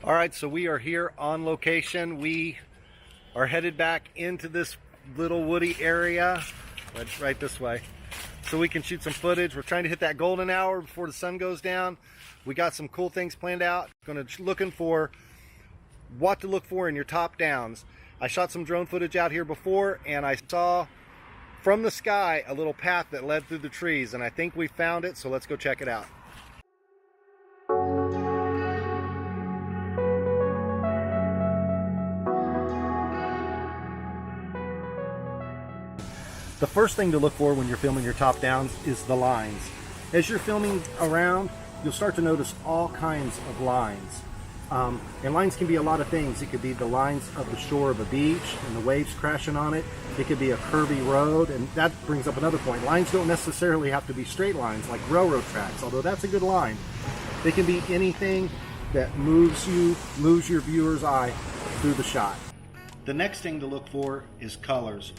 All right, so we are here on location. We are headed back into this little woody area, right this way, so we can shoot some footage. We're trying to hit that golden hour before the sun goes down. We got some cool things planned out. Looking for what to look for in your top downs. I shot some drone footage out here before, and I saw from the sky a little path that led through the trees, and I think we found it, so let's go check it out. The first thing to look for when you're filming your top downs is the lines. As you're filming around, you'll start to notice all kinds of lines. And lines can be a lot of things. It could be the lines of the shore of a beach and the waves crashing on it. It could be a curvy road, and that brings up another point. Lines don't necessarily have to be straight lines like railroad tracks, although that's a good line. They can be anything that moves your viewer's eye through the shot. The next thing to look for is colors.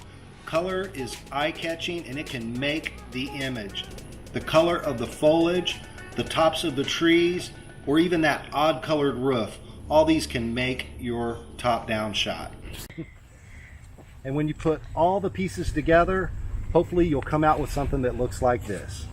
Color is eye-catching, and it can make the image. The color of the foliage, the tops of the trees, or even that odd colored roof, all these can make your top-down shot. And when you put all the pieces together, hopefully you'll come out with something that looks like this.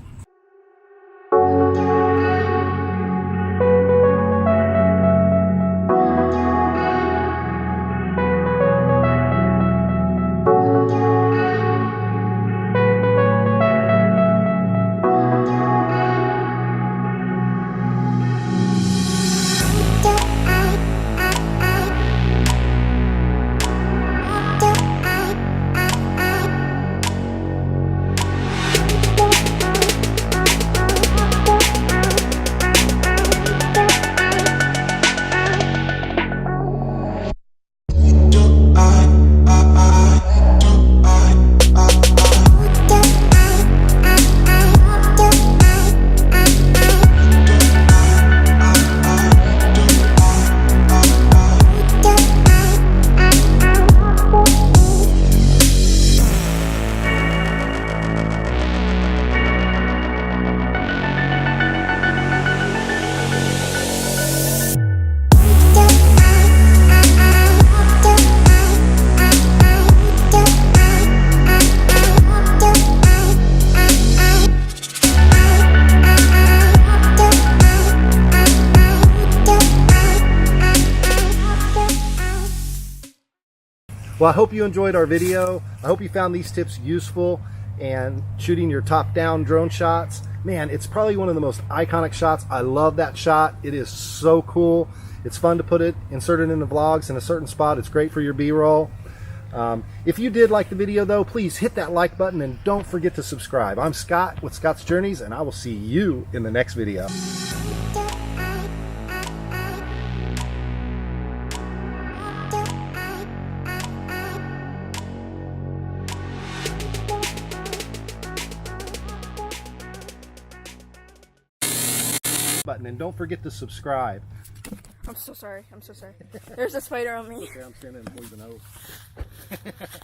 Well, I hope you enjoyed our video. I hope you found these tips useful and shooting your top-down drone shots. Man, it's probably one of the most iconic shots. I love that shot. It is so cool. It's fun to insert it in the vlogs in a certain spot. It's great for your B-roll. If you did like the video though, please hit that like button and don't forget to subscribe. I'm Scott with Scott's Journeys, and I will see you in the next video. Button, and don't forget to subscribe. I'm so sorry. There's a spider on me. Okay, I'm standing in poison oak.